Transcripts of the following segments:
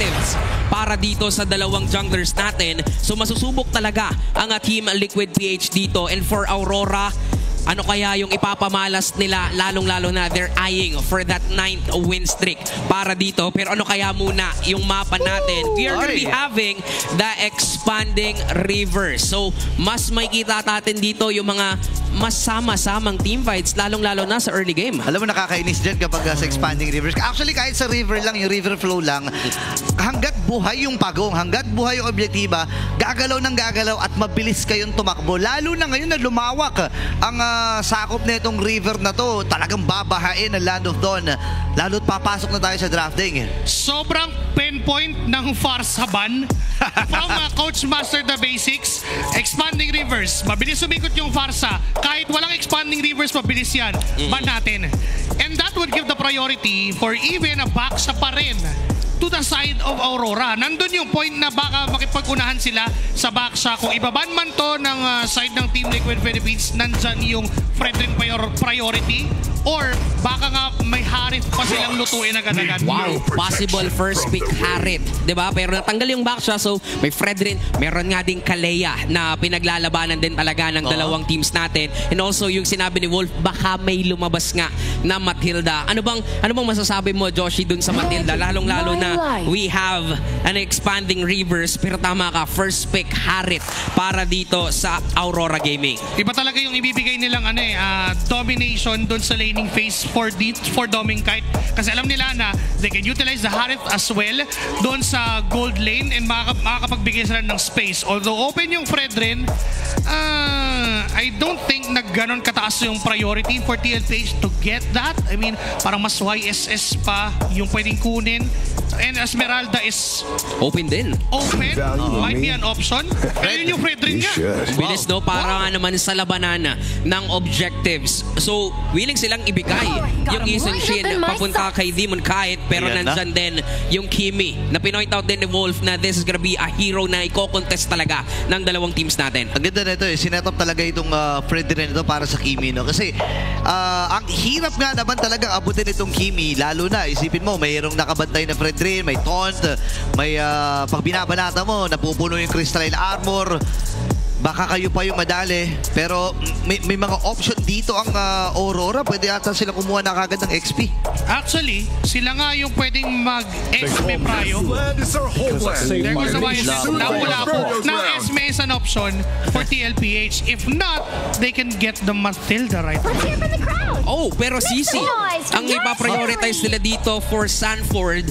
objectives para dito sa dalawang junglers natin. So masusubok talaga ang Team Liquid PH dito. And for Aurora, ano kaya yung ipapamalas nila, lalong-lalo na they're eyeing for that 9th win streak para dito. Pero ano kaya muna yung mapa natin? We are gonna be having the expanding rivers. So mas makikita natin dito yung mga mas sama-samang teamfights, lalong-lalo na sa early game. Alam mo, nakakainis dyan kapag sa expanding rivers. Actually, kahit sa river lang, yung river flow lang, hanggat buhay yung pagong, hanggat buhay yung objektiba, gagalaw ng gagalaw at mabilis kayong tumakbo. Lalo na ngayon na lumawak ang sakop na itong river na to, talagang babahain ang Land of Dawn. Lalo't papasok na tayo sa drafting. Sobrang pinpoint ng Farsaban from Coach Master the Basics. Expanding rivers, mabilis sumikot yung Farsa. Kahit walang expanding rivers, mabilis yan. Ban natin. And that would give the priority for even a Baksa pa rin to the side of Aurora. Nandun yung point na baka makipag-unahan sila sa Baksa. Kung ibaban man to ng side ng Team Liquid Philippines, nandyan yung Fredrin priority. Or baka nga may Harit pa silang lutuin agad-agad. Wow, possible first pick Harit, 'di ba? Pero natanggal yung Baksa, so may Fredrin, meron nga ding Kalea na pinaglalabanan din talaga ng dalawang teams natin. And also yung sinabi ni Wolf, baka may lumabas nga na Matilda. Ano bang masasabi mo, Joshi, dun sa Matilda? Lalong-lalo na we have an expanding rivers, pero tama ka, first pick Harit para dito sa Aurora Gaming. Iba talaga yung ibibigay nilang domination dun sa laning phase for Doming Kite. Kasi alam nila na they can utilize the Harit as well doon sa gold lane and makakapagbigay sila ng space. Although open yung Fredrin, I don't think na ganon kataas yung priority for TLPH to get that. I mean, parang mas YSS pa yung pwedeng kunin. And Esmeralda is open din. Open, might be an option. Pero yun yung Fredrin niya. Bilis, no? Para naman sa labanan ng objectives. So, willing silang ibigay yung Eason Shin papunta kay Demon Kite, pero nandyan din yung Kimi na pinoint out din ni Wolf na this is gonna be a hero na i-contest talaga ng dalawang teams natin. Ang ganda na ito sinet up talaga itong Fredrin ito para sa Kimi, no? Kasi ang hirap nga naman talaga abutin itong Kimi, lalo na isipin mo, mayroong nakabantay na Fredrin, may taunt, may pag binabanata mo, napupuno yung crystalline armor. Baka kayo pa yung madali, pero may mga option dito ang Aurora. Pwede ata sila kumuha na kagad ng XP. Actually, sila nga yung pwedeng mag-XP prayo. There goes the YSS. Nawala po. Now, XP is an option for TLPH. If not, they can get the Matilda right away. Oh, pero Sisi, ang ipaprioritize nila dito for Sanford.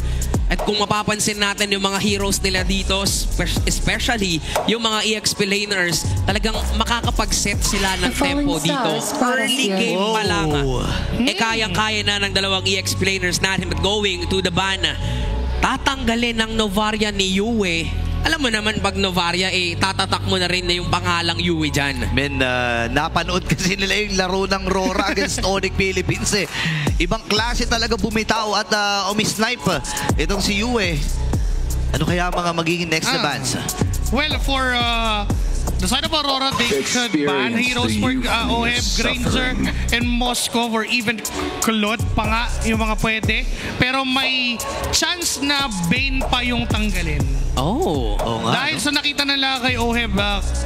At kung mapapansin natin yung mga heroes nila dito, especially yung mga EXP laners, talagang makakapag-set sila ng tempo dito. Early game pa lang. Kayang-kaya na ng dalawang EXP laners natin. But going to the ban, tatanggalin ng Novaria ni Yue. Alam mo naman, pag Novaria, tatatak mo na rin na yung pangalang Yue dyan. Men, napanood kasi nila yung laro ng Rora against Onyx Philippines Ibang klase talaga bumitaw at umisnipe itong si Yue. Ano kaya mga magiging next na bans? Well, for the side of Aurora, they could ban heroes for Oheb, Granger, and Moscow, or even Claude pa nga yung mga pwede. Pero may chance na Bane pa yung tanggalin. Oh, dahil sa nakita nila kay Oheb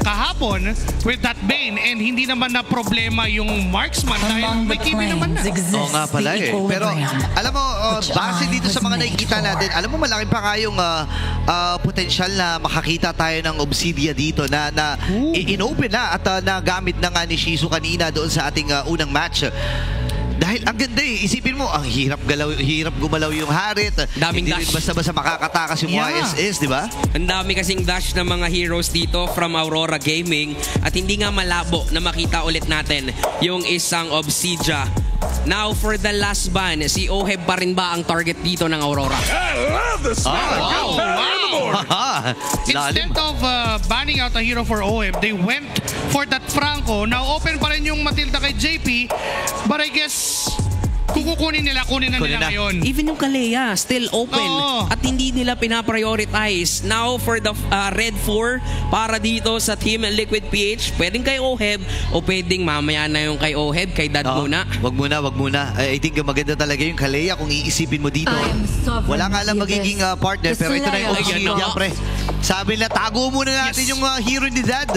kahapon with that Bane, and hindi naman na problema yung marksman dahil may Kimi naman na. Oo nga pala Pero alam mo, base dito sa mga nakikita natin, alam mo malaki pa kayong potensyal na makakita tayo ng Obsidia dito na in-open na at nagamit na nga ni Shizu kanina doon sa ating unang match. Dahil ang ganda isipin mo, ang hirap gumalaw yung Harit. Daming Hindi rin basta-basta makakatakas yung YSS, di ba? Ang dami kasing dash ng mga heroes dito from Aurora Gaming. At hindi nga malabo na makita ulit natin yung isang Obsidia. Now, for the last ban, si Oheb pa rin ba ang target dito ng Aurora? Instead of banning out a hero for Oheb, they went for that Franco. Now, open pa rin yung Matilda kay JP. But I guess Kung kukunin nila, kunin na nila ngayon. Even yung Kalea, still open. Oo. At hindi nila pinaprioritize. Now, for the Red 4, para dito sa Team Liquid PH, pwedeng kay Oheb o pwedeng mamaya na yung kay Oheb, kay Dad muna. Wag muna. I think maganda talaga yung Kalea kung iisipin mo dito. Wala nga lang magiging partner, pero ito na yung Obsidian, pre. Sabi nila, tago muna natin yung hero ni Dad.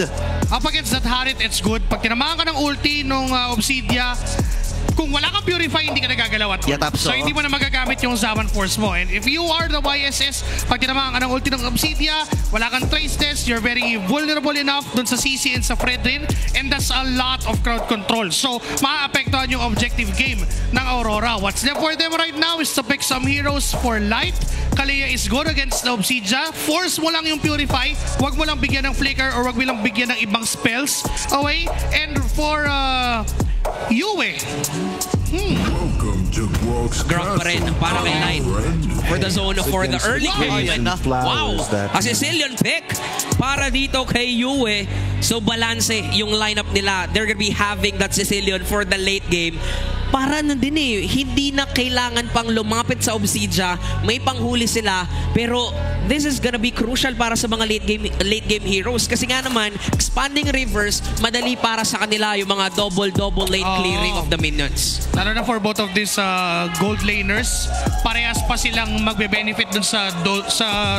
Up against that Harit, it's good. Pag tinamaan ka ng ulti nung Obsidia, kung wala kang Purify, hindi ka nagagalaw at so hindi mo na magagamit yung Zaman Force mo. And if you are the YSS, pag tinamaan ka ng ulti ng Obsidia, wala kang Trace Test, you're very vulnerable enough dun sa CC and sa Fredrin, and that's a lot of crowd control. So, maaapektuhan yung objective game ng Aurora. What's left for them right now is to pick some heroes for light. Kalea is good against the Obsidia. Force mo lang yung Purify, wag mo lang bigyan ng Flicker or wag mo lang bigyan ng ibang spells away. And for Yue, Grab pa rin para kay Knight for the zone for the early game. Wow! A Sicilian pick para dito kay Yue. So balance yung lineup nila. They're gonna be having that Sicilian for the late game. Para na din hindi na kailangan pang lumapit sa Obsidia. May panghuli sila, pero this is gonna be crucial para sa mga late game heroes. Kasi nga naman, expanding rivers, madali para sa kanila yung mga double lane clearing of the minions. Lalo na for both of these gold laners, parehas pa silang magbe-benefit dun sa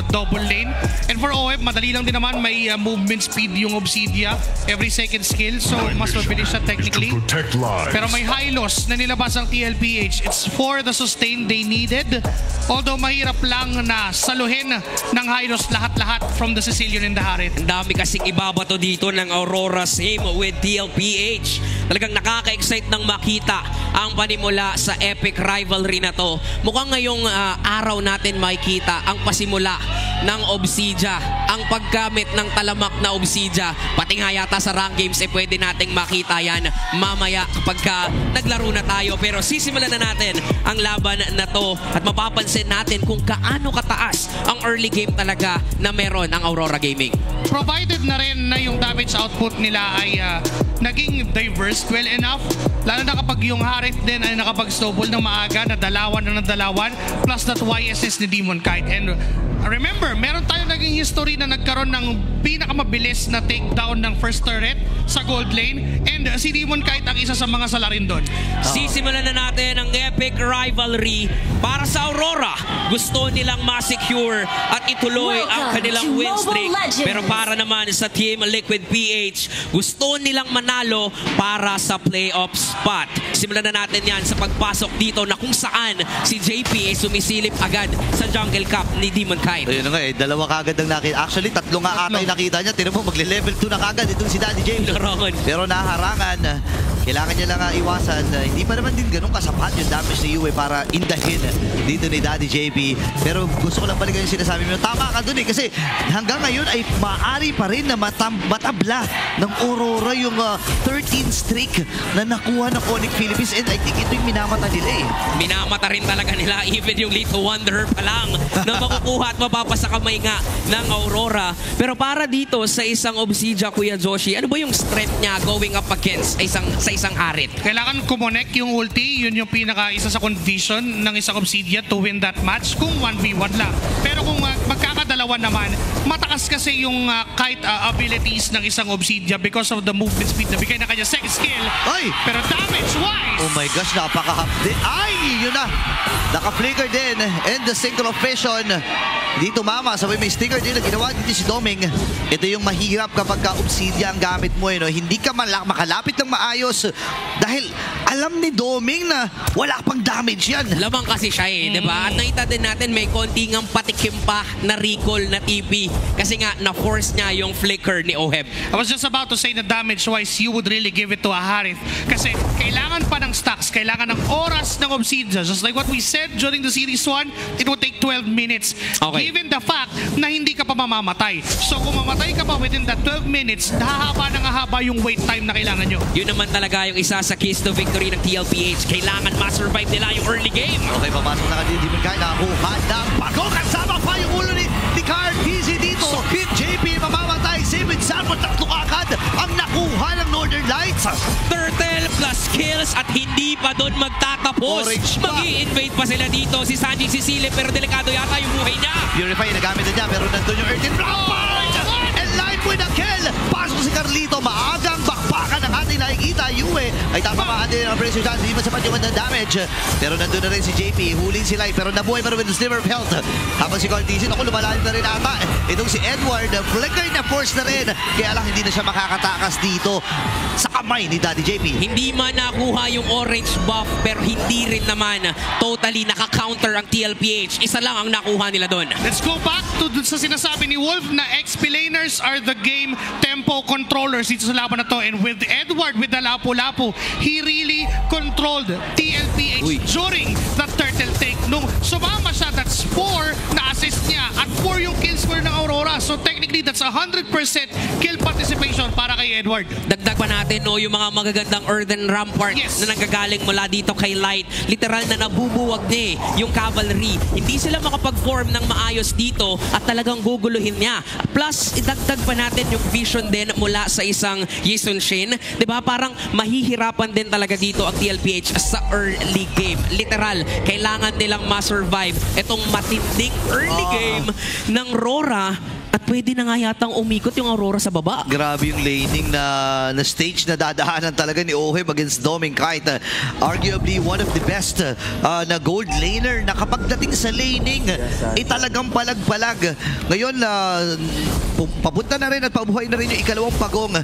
double lane. And for OF, madali lang din naman, may movement speed yung Obsidia every second skill, so mas mabilis siya technically. Pero may high loss na nilabas ang TLPH. It's for the sustain they needed. Although mahirap lang na saluhin ng high loss lahat-lahat from the Sicilian and the Harit. Ang dami kasing ibabato dito ng Aurora, same with TLPH. Talagang nakaka-excite nang makita ang panimula sa epic rivalry na to. Mukhang ngayong araw natin makikita ang pasimula ng Obsidia, ang paggamit ng talamak na Obsidia. Pati nga yata sa rank games pwede nating makita yan mamaya kapag naglaro na tayo. Pero sisimulan na natin ang laban na to at mapapansin natin kung kaano kataas ang early game talaga na meron ang Aurora Gaming. Provided na rin na yung damage output nila ay naging diverse well enough, lalo na kapag yung Harit din ay nakapag-snowball ng maaga, nadalawan, plus that YSS ni Demon Kite. And remember, meron tayo naging history na nagkaroon ng pinakamabilis na takedown ng first turret sa gold lane, and si Demon Kite ang isa sa mga salarin doon. Sisimulan na natin ang epic rivalry para sa Aurora. Gusto nilang ma-secure at ituloy ang kanilang win streak. Pero para naman sa Team Liquid PH, gusto nilang manalo para sa playoff spot. Simulan na natin yan sa pagpasok dito na kung saan si JP ay sumisilip agad sa Jungle Cup ni Demon Kite. Ayun na nga dalawa kagad ang nakita. Actually, tatlo nga ata yung nakita niya. Tinan mo, magle-level 2 na kagad itong si Daddy James. Pero naharangan. Kailangan niya lang iwasan. Hindi pa naman din ganun kasapat yung damage ni Yue para indahin dito ni Daddy JP. Pero gusto ko lang balikan yung sinasabi mo. Tama ka dun kasi hanggang ngayon ay maaari pa rin na matabla ng Aurora yung 13 streak na nakuha ng Onyx Philippines, and I think ito yung minamata nila Minamata rin talaga nila even yung Little Wonder pa lang na makukuha at mapapasa kamay nga ng Aurora. Pero para dito sa isang Obsidia, Kuya Joshi, ano ba yung strength niya going up against sa isang Harit? Kailangan kumonek yung ulti, yun yung pinaka-isa sa condition ng isang Obsidia to win that match kung 1v1 lang. Pero kung magkakadalawa naman, matakas kasi yung kite abilities ng isang Obsidia because of the movement speed na bigay na kanya second skill. Ay! Pero damage-wise! Oh my gosh, napaka-hapdi. Ay! Yun na! Naka-flicker din. And the single of vision. Dito mama, sabay may sticker din na ginawa dito si Doming. Ito yung mahirap kapag Obsidia ang gamit mo. Hindi ka makalapit ng maayos. Dahil alam ni Doming na wala pang damage yan. Lamang kasi siya diba? At nakita din natin may konting ang patikim pa na recall na TP. Kasi nga, na-force niya yung flicker ni Oheb. I was just about to say na damage-wise, you would really give it to a Harit. Kasi kailangan pa ng stacks, kailangan ng oras ng Obsidia. Just like what we said during the Series 1, it would take 12 minutes. Okay. Given the fact na hindi ka pa mamamatay. So kung mamatay ka pa within that 12 minutes, hahaba ng hahaba yung wait time na kailangan nyo. Yun naman talaga yung isa sa keys to victory ng TLPH. Kailangan ma-survive nila yung early game. Okay, papasok na kanina. Demon Kite nakakuha ng bago. Kasama pa yung ulo ni Card Easy dito. JP mamamatay. Same with Salmon. Tatlo agad ang nakuha ng Northern Lights. Turtle plus kills at hindi pa doon magtatapos. Orange pa. Mag-i-invade pa sila dito. Si Sanji sisili pero delikado yata yung buhay niya. Purify, nagamit na niya, pero nandun yung Earthen Rampart! And live with a kill! Pasok si Carlito, maagang bakbakan ng ating nakikita. Yue ay tapamaan din ang pressure chance. Hindi masapat yung damage. Pero nandun na rin si JP. Huling si Lai, pero nabuhay pa rin with the sliver of health. Habang si Cortizin, ako lumalalim na rin ata. Itong si Edward, flicker na force na rin. Kaya lang hindi na siya makakatakas dito sa kamay ni Daddy JP. Hindi man nakuha yung orange buff pero hindi rin naman totally naka-counter ang TLPH. Isa lang ang nakuha nila doon. Let's go back to dun sa sinasabi ni Wolf na XP laners are the game tempo controllers dito sa laban na to. And with Edward, with the Lapu-Lapu, he really controlled TLPH during the turtle take. Nung sumama siya, that's 4 na assist niya at 4 yung kill score ng Aurora. So technically, that's 100% kill participation para kay Edward. Dagdag pa natin yung mga magagandang Earthen Rampart na nanggagaling mula dito kay Light. Literal na nabubuwag niya yung cavalry. Hindi sila makapag-form ng maayos dito at talagang guguluhin niya. Plus, idagdag pa natin yung vision din mula sa isang Yisun Shin. Diba? Parang mahihirapan din talaga dito ang TLPH sa early game. Literal, kailangan nilang ma-survive itong matinding early game ng Rora. At pwede na nga yatang umikot yung Aurora sa baba. Grabe yung laning na stage na dadaanan talaga ni Oheb against Doming Kite. Arguably one of the best na gold laner na kapag dating sa laning, talagang palag-palag. Ngayon, papunta na rin at pabuhay na rin yung ikalawang pagong.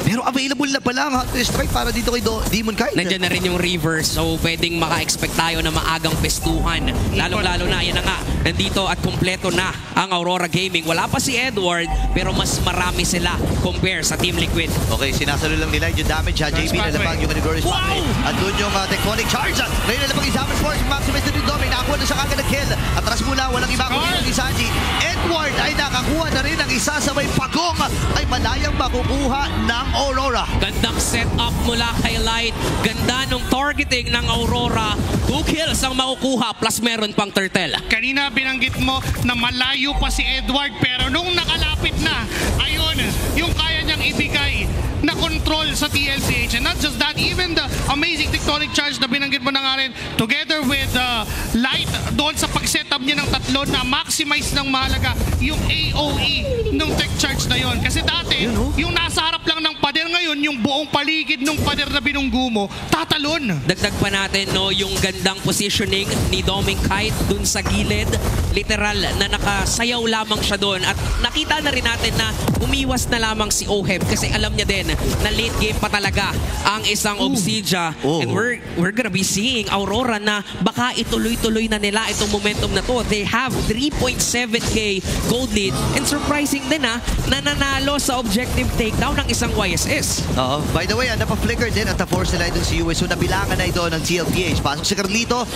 Pero available na pala ang Hunter Strike para dito kay Demon Kite. Nandiyan na rin yung reverse, so pwedeng maka-expect tayo na maagang pestuhan. Lalong-lalo na, yan na nga, nandito at kumpleto na ang Aurora Gaming. Wala pa si Edward, pero mas marami sila compare sa Team Liquid. Okay, sinasalo lang nila yung damage ha. JP nalabag yung Glorious Pathway. At doon yung Tectonic Charge. Ngayon nalabag yung Savage Force. Maximize na rin Doming. Nakakuha na siya kagad ng kill. Atras mula, walang iba kundi ni Sanji. Edward ay nakakuha na rin ang isa sa may pagong ay malayang makukuha ng Aurora. Gandang setup mula kay Light. Ganda nung targeting ng Aurora. 2 kills ang makukuha plus meron pang turtle. Kanina binanggit mo na malayo pa si Edward pero nung nakalapit na, ayun, yung kaya niyang ibigay na control sa TLPH. And not just that, even the amazing Tectonic Charge na binanggit mo na nga rin, together with Light, doon sa pag-setup niya ng tatlo na maximize ng mahalaga yung AOE ng Tech Charge na yon. Kasi dati, yung nasa harap lang ng pader, ngayon, yung buong paligid ng pader na binunggu mo, tatalon. Dagdag pa natin yung gandang positioning ni Doming Kite dun sa gilid. Literal na nakasayaw lamang siya doon. At nakita na rin natin na umiwas na lamang si Oheb kasi alam niya din na late game pa talaga ang isang Obsidia. And we're gonna be seeing Aurora na baka ituloy-tuloy na nila itong momentum na to. They have 3.7k gold lead and surprising din na nananalo sa objective takedown ng isang YSS. By the way, napa-flicker din at na-force nila itong si US. So nabilangan na ito ng TLPH. Pasok si Carlito.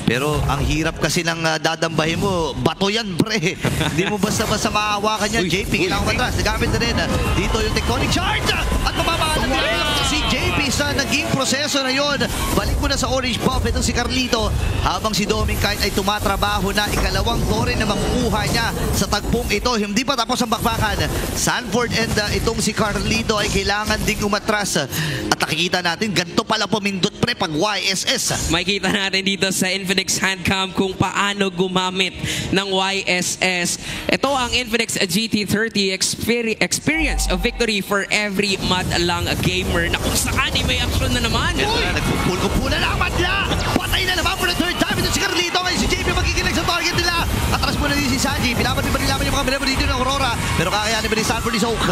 Pero ang hirap kasi ng dadambahin mo, bato yan, pre. Hindi mo basta-basta maawakan yan. JP, kailangan matras. Nagamit na rin dito yung Tectonic Charge. At mababaanan na rin si JP sa naging proseso na yon. Balik mo na sa Orange Buff itong si Carlito. Habang si Doming Kite ay tumatrabaho na ikalawang tore na makukuha niya sa tagpong ito. Hindi pa tapos ang bakbakan. Sanford and itong si Carlito ay kailangan ding umatras. At nakikita natin, ganito pala pumindot, pre, pag YSS. Makikita natin dito sa Infinix Handcam kung paano gumamit ng YSS. Ito ang Infinix GT30 Experience of Victory for every madlang gamer na kung saan may action na naman. Nagpupulko-pula na ang madla! Patay na naman for the third time. Ito si Carlito. Ngayon si JP magkikinig sa target nila. Atras muna din si Sanji. Pinapatid pa rin naman yung mga minabali dito ng Aurora. Pero kakayanin pa rin Sanford ni Soak.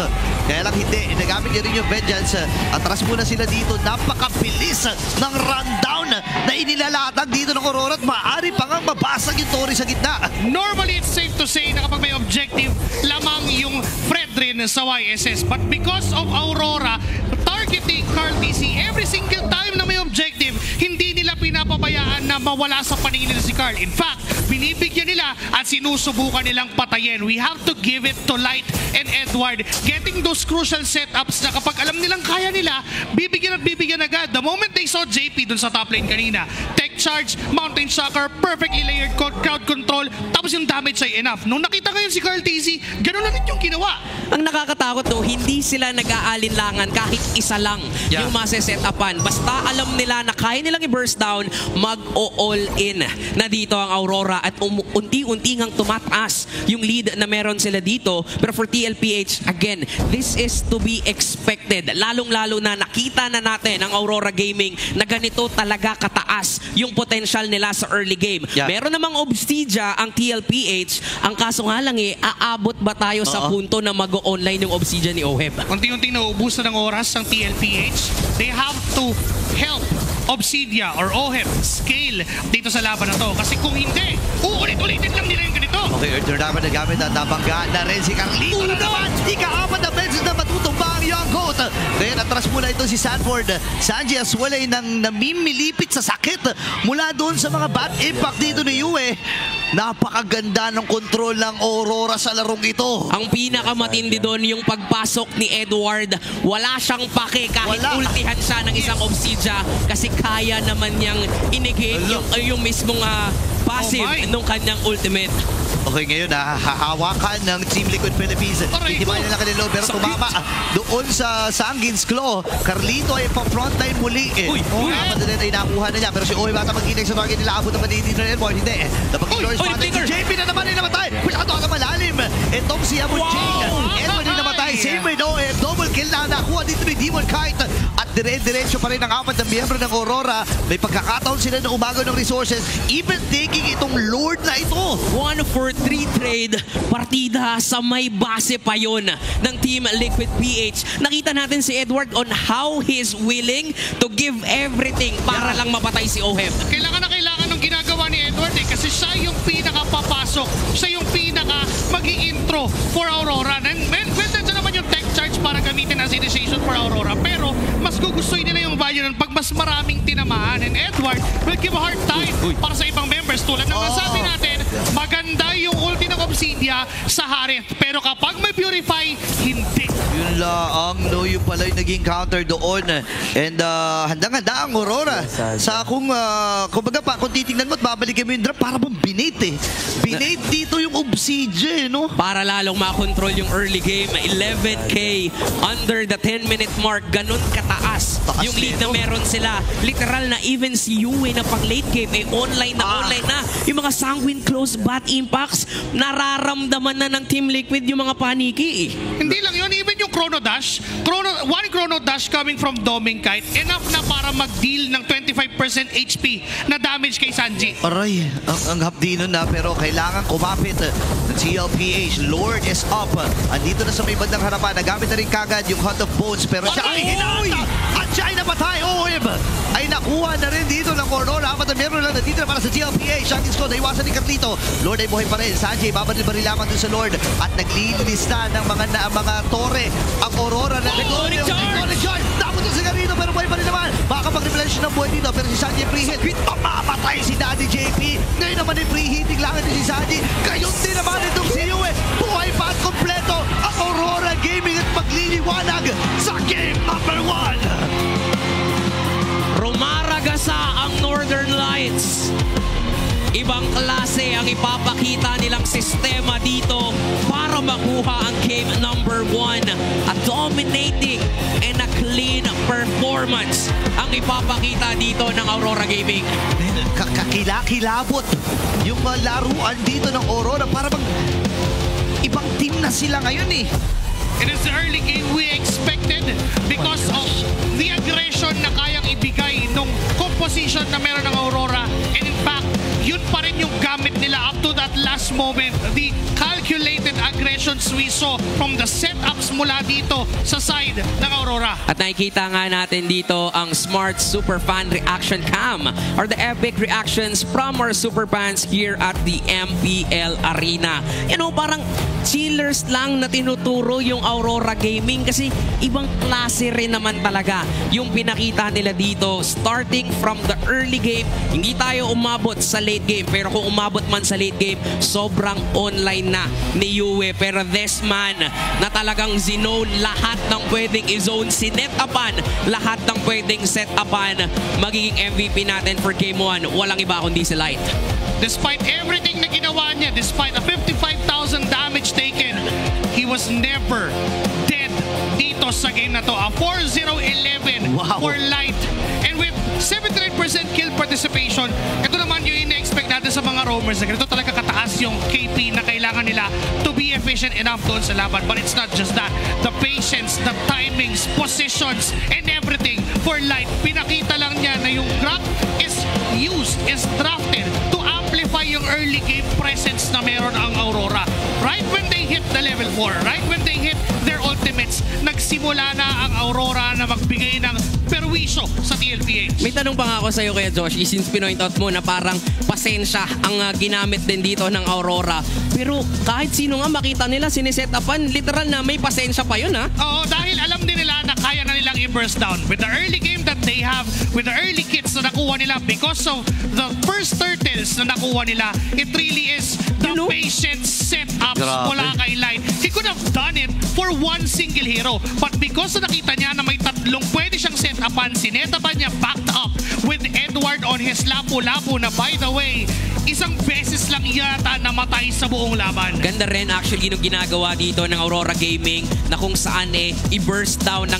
Kaya lang hindi. Nagamit niya rin yung Vengeance. Atras muna sila dito. Napakabilis ng rundown na inilalatag dito ng Aurora at maaari pa nga mabasag yung Tori sa gitna. Normally, it's safe to say na kapag may objective, lamang yung Fredrin sa YSS. But because of Aurora targeting Carl TC every single time na may objective, hindi nila pinapabayaan na mawala sa paningin nila si Carl. In fact, binibigyan nila at sinusubukan nilang patayin. We have to give it to Light and Edward. Getting those crucial setups na kapag alam nilang kaya nila, bibigyan at bibigyan agad. The moment they saw JP dun sa top lane kanina, tech charge, mountain shocker, perfectly layered crowd control, tapos yung damage ay enough. Nung nakita ngayon si Carl TZ, gano'n na rin yung ginawa. Ang nakakatakot hindi sila nag-aalinlangan kahit isa lang yung maseset-upan. Basta alam nila na kaya nilang i-burst down, mag-all in na dito ang Aurora at unti-unti ngang tumataas yung lead na meron sila dito. Pero for TLPH, again, this is to be expected. Lalong-lalo na nakita na natin ang Aurora Gaming na ganito talaga kataas yung potential nila sa early game. Meron namang Obsidia ang TLPH. Ang kaso nga lang aabot ba tayo sa punto na mag-online yung Obsidia ni OHEB? Unti-unti nauubos na ng oras ng TLPH. They have to help Obsidia or OHEB scale dito sa laban na to. Kasi kung hindi, uulit-ulitin lang nila yung ganito. Okay, Earth naman na gamit at nabangga na rin si Carlito na naman. Ika-apat na beses na matutumba ang Young Goat. Ngayon, atras muna ito si Sanford. Sanji Aswalay nang namimilipit sa sakit mula doon sa mga bad impact dito ni Yue. Napakaganda ng kontrol ng Aurora sa larong ito. Ang pinakamatindi doon yung pagpasok ni Edward. Wala siyang pake kahit ultihan siya ng isang Obsidia kasi kaya naman niyang inigate yung mismong passive nung kanyang ultimate. Okay, ngayon hahawakan ng Team Liquid Philippines. Titibayan nila kanilo pero tumama doon sa Sanguine's Claw. Carlito ay pa-frontline muli. Dapat din ay nakuha na niya pero si Oy bata mag-inag sa target nila. Abot naman dito na Edward. Hindi. Napag-ignore spot si JP na naman ay namatay. Masyado ka malalim. Itong si Amon Jing. Edward ay namatay. Same with OF. Double kill na nakuha dito ni Demon Kite. At dire-diretso pa rin ang apat na miyembro ng Aurora. May pagkakataon sila na umagaw ng resources. Even taking itong Lord na ito. 1-for-3 trade partida sa may base pa yun ng Team Liquid PH. Nakita natin si Edward on how he's willing to give everything para lang mapatay si OHEB. Kailangan na kailangan ng ginagawa ni Edward kasi siya yung pinaka-papasok. Siya yung pinaka-mag-i-intro for Aurora. Pwede naman yung tech charge para gamitin as initiation for Aurora. Pero mas gugustuhin nila yung value nun pag mas maraming tinamaan. And Edward will give a hard time para sa ibang members. Tulad ng nasabi natin, maganda yung ulti ng Obsidia sa Harith. Pero kapag may Purify, hindi. Yun lang, yung pala yung naging counter doon. And handang-handa ang Aurora. Sa kung titingnan mo at babalikin mo yung drop, para bang binate Binate dito yung Obsidia, no? Para lalong makontrol yung early game. 11K under the 10-minute mark. Ganun kataas yung lead na meron sila. Literal na even si Yue na pang late game, online na. Yung mga Sanguine close bat impacts, nararamdaman na ng Team Liquid yung mga paniki. Hindi lang yun, even yung Chrono Dash, one Chrono Dash coming from Doming Kite, enough na para mag-deal ng 25% HP na damage kay Sanji. Aray, ang hapdi nun na, pero kailangan kumapit. The TLPH, Lord is up. Andito na sa may bandang harapan, nagamit na rin kagad yung Hunt of Bones, pero siya ay hinata at siya ay napatay. OHEB ay nakuha na rin dito ng Aurora. Apat na miyembro lang na dito na para sa TLPH. Shangins ko, naiwasan ni Carlito. Lord ay buhay pa rin. Sanjay, babaril-baril lamang dun sa Lord. At naglilis na ng mga tore ang Aurora na Iconic Charge! Tapos na si Carlito, pero buhay pa rin naman. Makakapag-replenish ng buhay dito. Pero si Sanjay pre-hit. Mamamatay si Daddy JP. Ngayon naman ay pre-hitting lang ito si Sanjay. Gayon din naman itong si Yue. Buhay pa at kompleto ang Aurora Gaming at magliliwanag sa game number 1. Rumaragasa ang Northern Lights. Ibang klase ang ipapakita nilang sistema dito para makuha ang game number 1. A dominating and a clean performance ang ipapakita dito ng Aurora Gaming. Kakilakilabot yung laruan dito ng Aurora. Para bang ibang team na sila ngayon eh. It is the early game we expected because of the aggression na kayang ibigay nung composition na meron ng Aurora. And in fact, yun pa rin yung gamit nila up to that last moment. The calculated aggression combinations we saw from the setups mula dito sa side ng Aurora. At nakikita nga natin dito ang Smart Superfan Reaction Cam or the epic reactions from our superfans here at the MPL Arena. You know, parang chillers lang na tinuturo yung Aurora Gaming kasi ibang klase rin naman talaga yung pinakita nila dito starting from the early game. Hindi tayo umabot sa late game, pero kung umabot man sa late game, sobrang online na ni Yue. Pero this man na talagang zinone lahat ng pwedeng i-zone, sinet-upan lahat ng pwedeng set-upan, magiging MVP natin for Game 1. Walang iba kundi si Light. Despite everything na ginawa niya, despite a 55,000 damage taken, he was never dead dito sa game na to. A 4-0-11 for Light. And with 79% kill participation, ito naman yung ina-expect natin sa mga roamers. Ito talaga kataas yung KP na kailangan nila to be efficient enough doon sa laban. But it's not just that. The patience, the timings, positions, and everything for Light. Pinakita lang niya na yung grab is used, is drafted to amplify yung early game presence na meron ang Aurora. Right when they hit the level 4, right when they hit their ultimates, nagsimula na ang Aurora na magbigay ng perwisyo sa TLPH. May tanong pa nga ako sa'yo Kuya Josh, since pinoint out mo na parang pasensya ang ginamit din dito ng Aurora. Pero kahit sino nga makita nila sinisetapan, literal na may pasensya pa yun ha? Oo, dahil alam din nila na kaya na nilang i-burst down. With the early game that they have, with the early kits na nakuha nila, because of the first turtles na nakuha nila, it really is the patient setups mula kay Light. He could have done it for one single hero, but because na nakita niya na may tatlong pwede siyang set-upan, sinetapan niya backed up with Edward on his lapu-lapu na by the way, isang beses lang yata namatay sa buong laban. Ganda rin actually yung ginagawa dito ng Aurora Gaming na kung saan i-burst down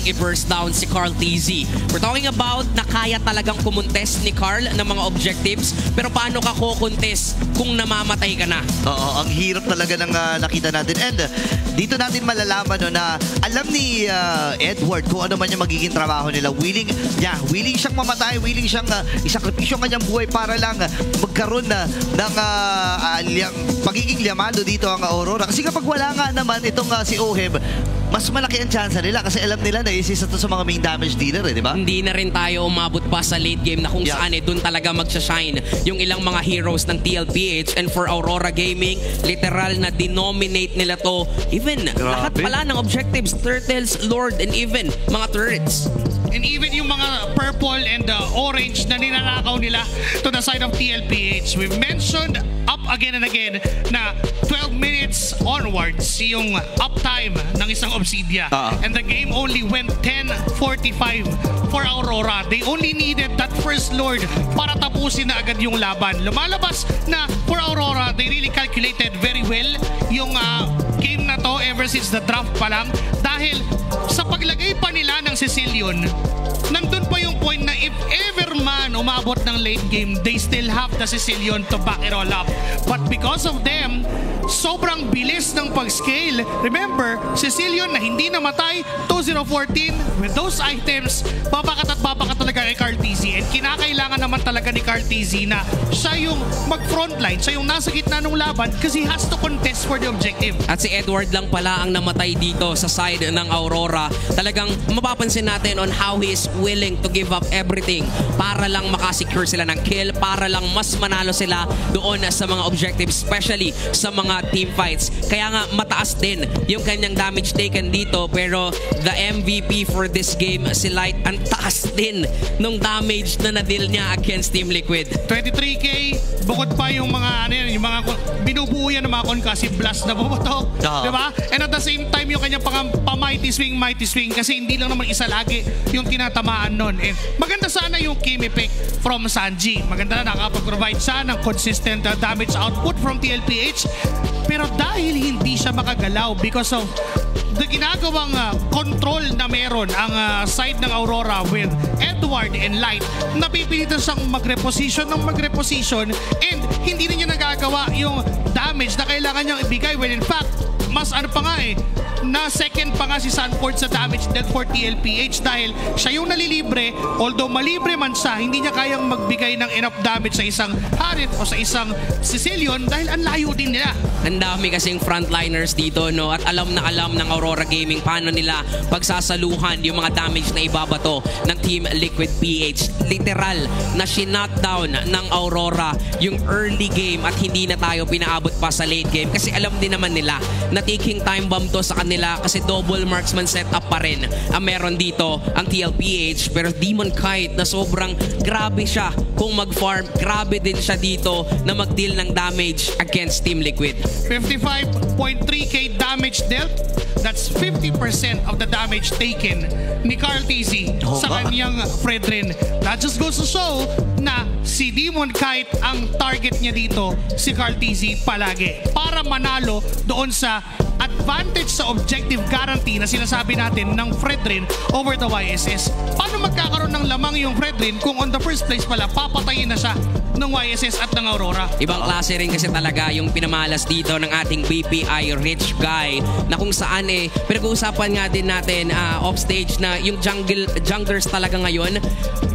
si Carl TZ. We're talking about na kaya talagang kumontes ni Carl ng mga objectives, pero paano ka kukontes kung namamatay ka na? Oo, ang hirap talaga ng nakita natin. And dito natin malalaman na alam ni Edward kung ano man yung magiging trabaho nila. Willing siyang mamatay, willing siyang isakripisyo ang kanyang buhay para lang magkaroon ng pagiging liamado dito ang Aurora. Kasi kapag wala nga naman itong si Oheb, mas malaki ang chance nila kasi alam nila na isa to sa mga main damage dealer, di ba? Hindi na rin tayo umabot pa sa late game na kung saan doon talaga magsashine yung ilang mga heroes ng TLPH. And for Aurora Gaming, literal na denominate nila to. Even lahat pala ng objectives, turtles, lord, and even mga turrets. And even yung mga purple and orange na ninanakaw nila to the side of TLPH. We've mentioned up again and again na 12 minutes onwards yung uptime ng isang Obsidia. And the game only went 10:45 for Aurora. They only needed that first Lord para tapusin na agad yung laban. Lumalabas na for Aurora, they really calculated very well yung game na to ever since the draft pa lang. Dahil sa paglagay pa nila ng Sicilian, nandun pa yung point na if ever man umabot ng late game, they still have the Sicilian to back it all up. But because of them, sobrang bilis ng pag-scale. Remember, Sicilian na hindi namatay, 2014, with those items, babakat talaga kay Carl TZ. And kinakailangan naman talaga ni Carl TZ na siya yung mag-frontline, siya yung nasa gitna ng laban kasi he has to contest for the objective. At si Edward lang pala ang namatay dito sa side ng Aurora. Talagang mapapansin natin on how he is willing to give up everything para lang makasecure sila ng kill, para lang mas manalo sila doon sa mga objectives, especially sa mga team fights. Kaya nga mataas din yung kanyang damage taken dito, pero the MVP for this game, si Light, ang taas din nung damage na na-deal niya against Team Liquid. 23k, bukod pa yung mga yung mga binubuo yan ng mga concussive blast na bumotok, diba? And at the same time yung kanyang pa-mighty swing kasi hindi lang naman isa lagi yung tinatamaan nun. And maganda sana yung Kimi pick from Sanji. Maganda na nakapag-provide siya ng consistent damage output from TLPH. Pero dahil hindi siya makagalaw because of the ginagawang control na meron ang side ng Aurora with Edward and Light, napipilitan siyang mag-reposition and hindi rin niya nagagawa yung damage na kailangan niyang ibigay when in fact mas ano pa nga na second pa nga si Sanford sa damage dealt for TLPH dahil siya yung nalilibre. Although malibre man siya, hindi niya kayang magbigay ng enough damage sa isang Harith o sa isang Sicilian dahil ang layo din nila. Ang dami kasing frontliners dito, no? At alam na alam ng Aurora Gaming paano nila pagsasaluhan yung mga damage na ibabato ng Team Liquid PH. Literal na shinutdown ng Aurora yung early game at hindi na tayo pinaabot pa sa late game kasi alam din naman nila na taking time bomb to sa kanila kasi double marksman setup pa rin ang meron dito ang TLPH. Pero Demon Kite na sobrang grabe siya kung mag-farm, grabe din siya dito na mag-deal ng damage against Team Liquid. 55.3k damage dealt. That's 50% of the damage taken ni Carl TZ sa kanyang Fredrin. That just goes to show na si Demon Kite ang target niya dito, si Carl TZ palagi. Para manalo doon sa advantage sa objective guarantee na sinasabi natin ng Fredrin over the YSS. Paano magkakaroon ng lamang yung Fredrin kung on the first place pala papatayin na siya ng YSS at ng Aurora? Ibang klase rin kasi talaga yung pinamalas dito ng ating BPI Rich Guy na kung saan pinag-uusapan nga din natin off stage na yung junglers talaga ngayon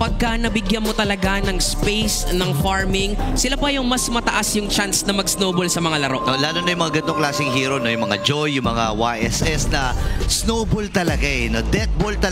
pagka nabigyan mo talaga ng space ng farming, sila pa yung mas mataas yung chance na mag-snowball sa mga laro. Lalo na yung mga ganitong klaseng hero, no? Yung mga Joy, yung mga YSS na snowball talaga no? Death ball talaga.